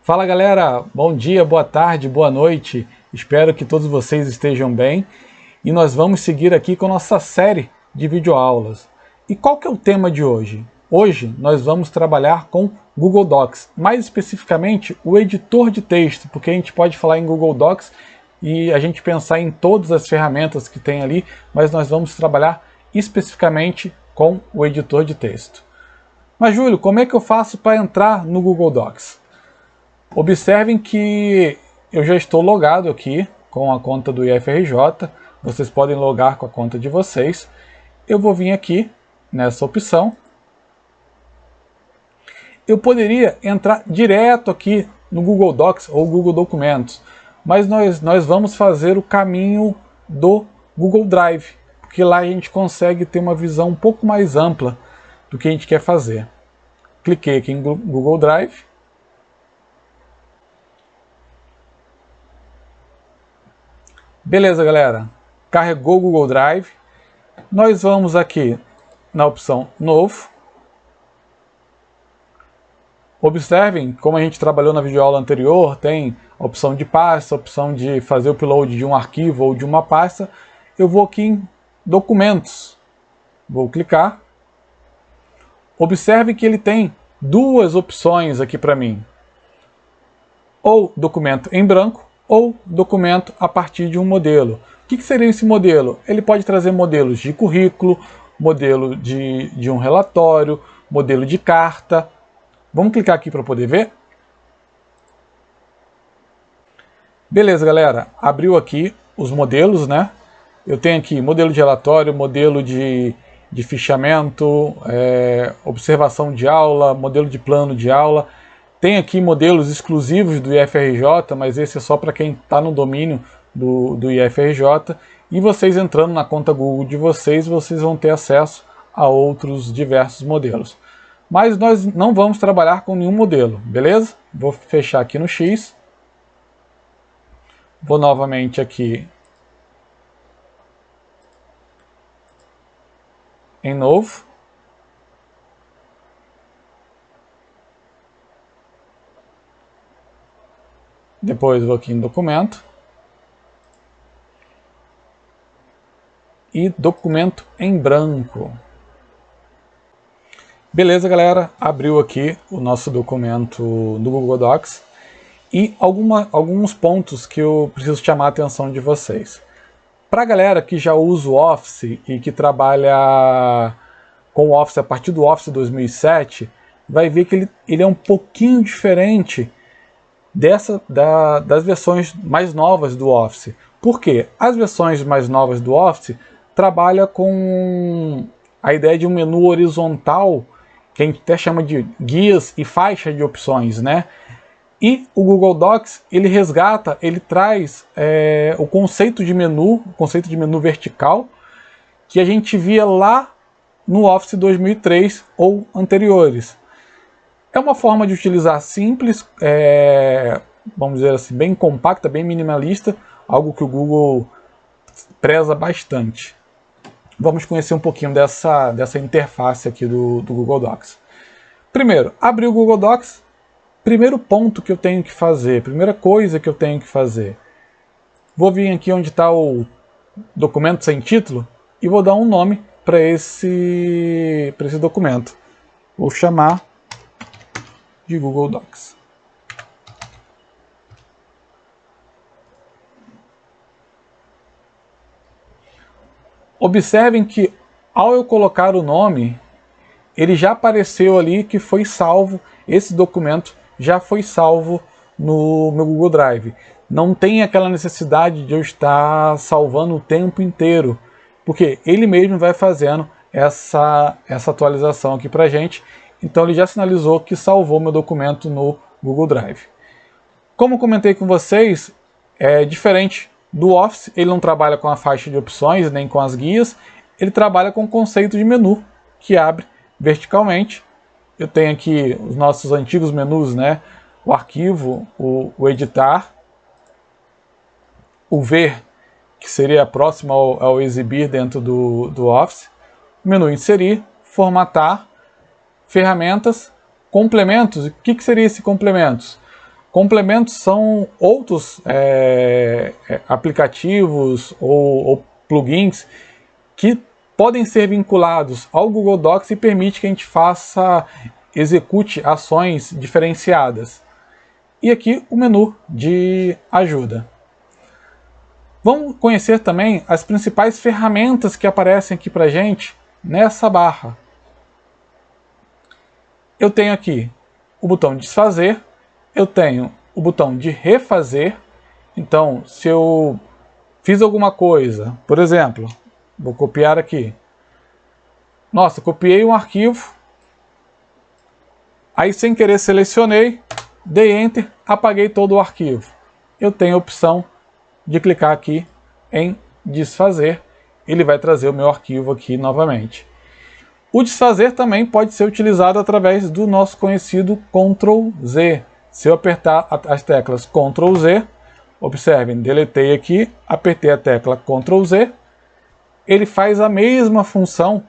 Fala galera, bom dia, boa tarde, boa noite, espero que todos vocês estejam bem e nós vamos seguir aqui com a nossa série de videoaulas. E qual que é o tema de hoje? Hoje nós vamos trabalhar com Google Docs, mais especificamente o editor de texto, porque a gente pode falar em Google Docs e a gente pensar em todas as ferramentas que tem ali, mas nós vamos trabalhar especificamente com o editor de texto. Mas Júlio, como é que eu faço para entrar no Google Docs? Observem que eu já estou logado aqui com a conta do IFRJ, vocês podem logar com a conta de vocês. Eu vou vir aqui nessa opção. Eu poderia entrar direto aqui no Google Docs ou Google Documentos, mas nós vamos fazer o caminho do Google Drive, porque lá a gente consegue ter uma visão um pouco mais ampla do que a gente quer fazer. Cliquei aqui em Google Drive. Beleza, galera. Carregou o Google Drive. Nós vamos aqui na opção Novo. Observem como a gente trabalhou na videoaula anterior, tem a opção de pasta, a opção de fazer o upload de um arquivo ou de uma pasta. Eu vou aqui em Documentos. Vou clicar. Observe que ele tem duas opções aqui para mim. Ou documento em branco, ou documento a partir de um modelo. O que seria esse modelo? Ele pode trazer modelos de currículo, modelo de um relatório, modelo de carta. Vamos clicar aqui para poder ver? Beleza, galera. Abriu aqui os modelos, né? Eu tenho aqui modelo de relatório, modelo de fichamento, observação de aula, modelo de plano de aula. Tem aqui modelos exclusivos do IFRJ, mas esse é só para quem está no domínio do IFRJ. E vocês entrando na conta Google de vocês vão ter acesso a outros diversos modelos. Mas nós não vamos trabalhar com nenhum modelo, beleza? Vou fechar aqui no X. Vou novamente aqui em Novo. Depois vou aqui em Documento. E Documento em branco. Beleza, galera? Abriu aqui o nosso documento do Google Docs. E alguns pontos que eu preciso chamar a atenção de vocês. Para a galera que já usa o Office e que trabalha com o Office a partir do Office 2007, vai ver que ele é um pouquinho diferente das versões mais novas do Office. Por quê? As versões mais novas do Office trabalham com a ideia de um menu horizontal, que a gente até chama de guias e faixa de opções, né? E o Google Docs, ele resgata, ele traz o conceito de menu vertical, que a gente via lá no Office 2003 ou anteriores. É uma forma de utilizar simples, vamos dizer assim, bem compacta, bem minimalista, algo que o Google preza bastante. Vamos conhecer um pouquinho dessa interface aqui do Google Docs. Primeiro, abrir o Google Docs. Primeiro ponto que eu tenho que fazer, primeira coisa que eu tenho que fazer. Vou vir aqui onde está o documento sem título e vou dar um nome para esse documento. Vou chamar de Google Docs. Observem que ao eu colocar o nome, ele já apareceu ali que foi salvo, esse documento já foi salvo no meu Google Drive. Não tem aquela necessidade de eu estar salvando o tempo inteiro, porque ele mesmo vai fazendo essa atualização aqui pra gente. Então ele já sinalizou que salvou meu documento no Google Drive. Como comentei com vocês, é diferente do Office, ele não trabalha com a faixa de opções, nem com as guias, ele trabalha com o conceito de menu, que abre verticalmente. Eu tenho aqui os nossos antigos menus, né? O arquivo, o editar, o ver, que seria próximo ao exibir dentro do Office, o menu inserir, formatar, ferramentas, complementos. O que seria esse complementos? Complementos são outros aplicativos ou plugins que podem ser vinculados ao Google Docs e permite que a gente execute ações diferenciadas. E aqui o menu de ajuda. Vamos conhecer também as principais ferramentas que aparecem aqui para a gente nessa barra. Eu tenho aqui o botão de desfazer, eu tenho o botão de refazer. Então, se eu fiz alguma coisa, por exemplo, vou copiar aqui. Nossa, copiei um arquivo, aí sem querer selecionei, dei Enter, apaguei todo o arquivo. Eu tenho a opção de clicar aqui em desfazer, ele vai trazer o meu arquivo aqui novamente. O desfazer também pode ser utilizado através do nosso conhecido Ctrl Z. Se eu apertar as teclas Ctrl Z, observem, deletei aqui, apertei a tecla Ctrl Z, ele faz a mesma função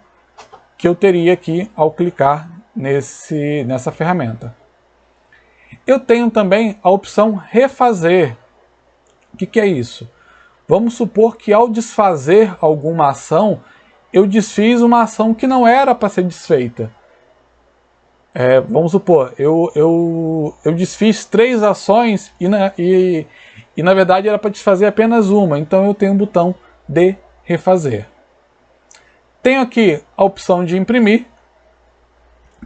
que eu teria aqui ao clicar nessa ferramenta. Eu tenho também a opção refazer. O que é isso? Vamos supor que ao desfazer alguma ação, eu desfiz uma ação que não era para ser desfeita. Vamos supor, eu desfiz 3 ações e na verdade era para desfazer apenas uma, então eu tenho um botão de refazer. Tenho aqui a opção de imprimir,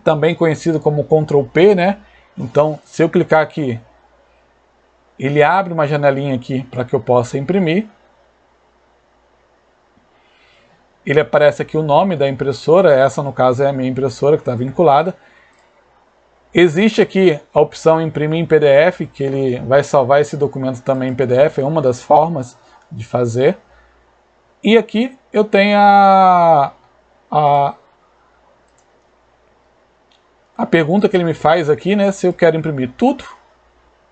também conhecido como Ctrl P, né? Então, se eu clicar aqui, ele abre uma janelinha aqui para que eu possa imprimir. Ele aparece aqui o nome da impressora, essa no caso é a minha impressora que está vinculada. Existe aqui a opção imprimir em PDF, que ele vai salvar esse documento também em PDF, é uma das formas de fazer. E aqui eu tenho a pergunta que ele me faz aqui, né, se eu quero imprimir tudo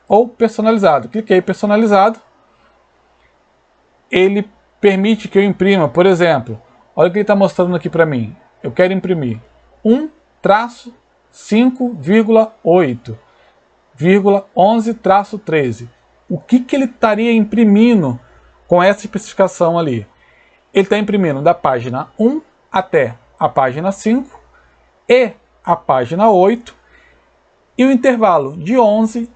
ou personalizado. Cliquei personalizado, ele permite que eu imprima, por exemplo, olha o que ele está mostrando aqui para mim. Eu quero imprimir 1-5,8,11-13. O que ele estaria imprimindo com essa especificação ali? Ele está imprimindo da página 1 até a página 5 e a página 8 e o intervalo de 11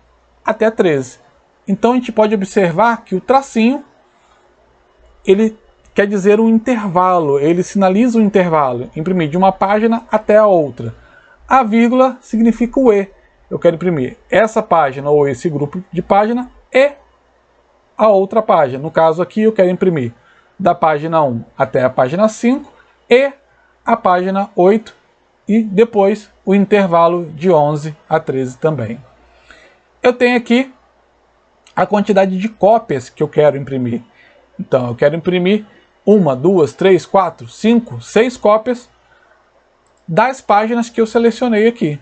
até 13. Então a gente pode observar que o tracinho ele quer dizer um intervalo, ele sinaliza o intervalo, imprimir de uma página até a outra. A vírgula significa o E. Eu quero imprimir essa página ou esse grupo de página e a outra página. No caso aqui eu quero imprimir da página 1 até a página 5 e a página 8 e depois o intervalo de 11 a 13 também. Eu tenho aqui a quantidade de cópias que eu quero imprimir. Então eu quero imprimir 1, 2, 3, 4, 5, 6 cópias das páginas que eu selecionei aqui.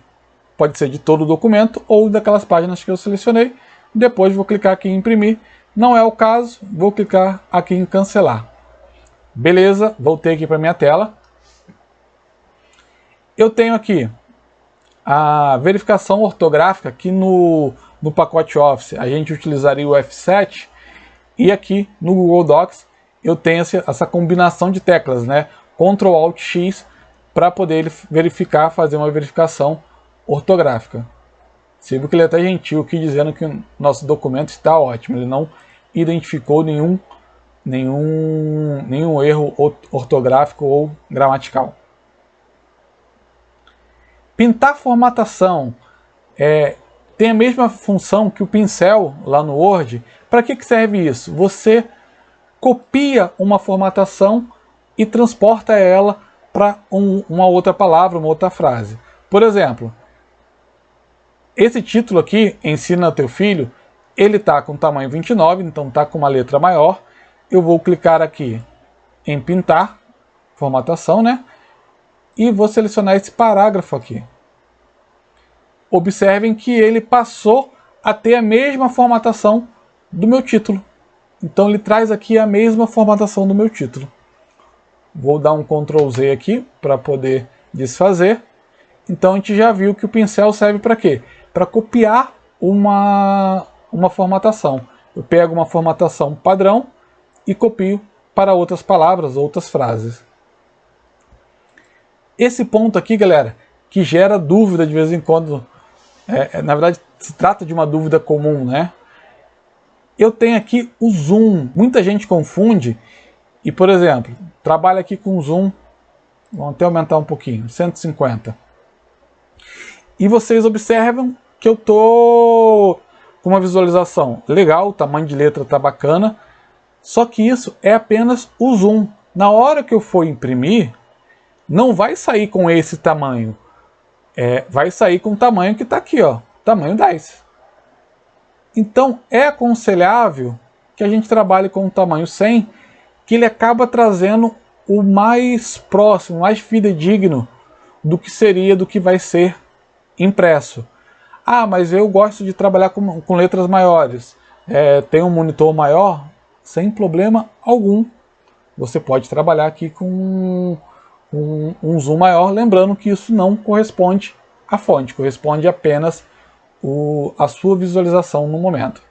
Pode ser de todo o documento ou daquelas páginas que eu selecionei. Depois vou clicar aqui em imprimir. Não é o caso, vou clicar aqui em cancelar. Beleza, voltei aqui para minha tela. Eu tenho aqui a verificação ortográfica, que no pacote Office a gente utilizaria o F7, e aqui no Google Docs eu tenho essa combinação de teclas, né? Ctrl Alt X, para poder verificar, fazer uma verificação ortográfica. Você viu que ele é até gentil aqui dizendo que o nosso documento está ótimo, ele não identificou nenhum erro ortográfico ou gramatical. Pintar formatação tem a mesma função que o pincel lá no Word. Para que serve isso? Você copia uma formatação e transporta ela para uma outra palavra, uma outra frase. Por exemplo, esse título aqui, Ensina Teu Filho, ele está com tamanho 29, então está com uma letra maior. Eu vou clicar aqui em pintar, formatação, né? E vou selecionar esse parágrafo aqui. Observem que ele passou a ter a mesma formatação do meu título. Então ele traz aqui a mesma formatação do meu título. Vou dar um Ctrl Z aqui para poder desfazer. Então a gente já viu que o pincel serve para quê? Para copiar uma formatação. Eu pego uma formatação padrão e copio para outras palavras, outras frases. Esse ponto aqui, galera, que gera dúvida de vez em quando, na verdade se trata de uma dúvida comum, né? Eu tenho aqui o zoom. Muita gente confunde e, por exemplo, trabalha aqui com zoom, vamos até aumentar um pouquinho, 150. E vocês observam que eu tô com uma visualização legal, o tamanho de letra tá bacana, só que isso é apenas o zoom. Na hora que eu for imprimir, não vai sair com esse tamanho, vai sair com o tamanho que está aqui, ó, tamanho 10. Então é aconselhável que a gente trabalhe com o tamanho 100, que ele acaba trazendo o mais próximo, mais fidedigno do que seria, do que vai ser impresso. Ah, mas eu gosto de trabalhar com letras maiores. Tem um monitor maior? Sem problema algum. Você pode trabalhar aqui com um zoom maior, lembrando que isso não corresponde à fonte, corresponde apenas a sua visualização no momento.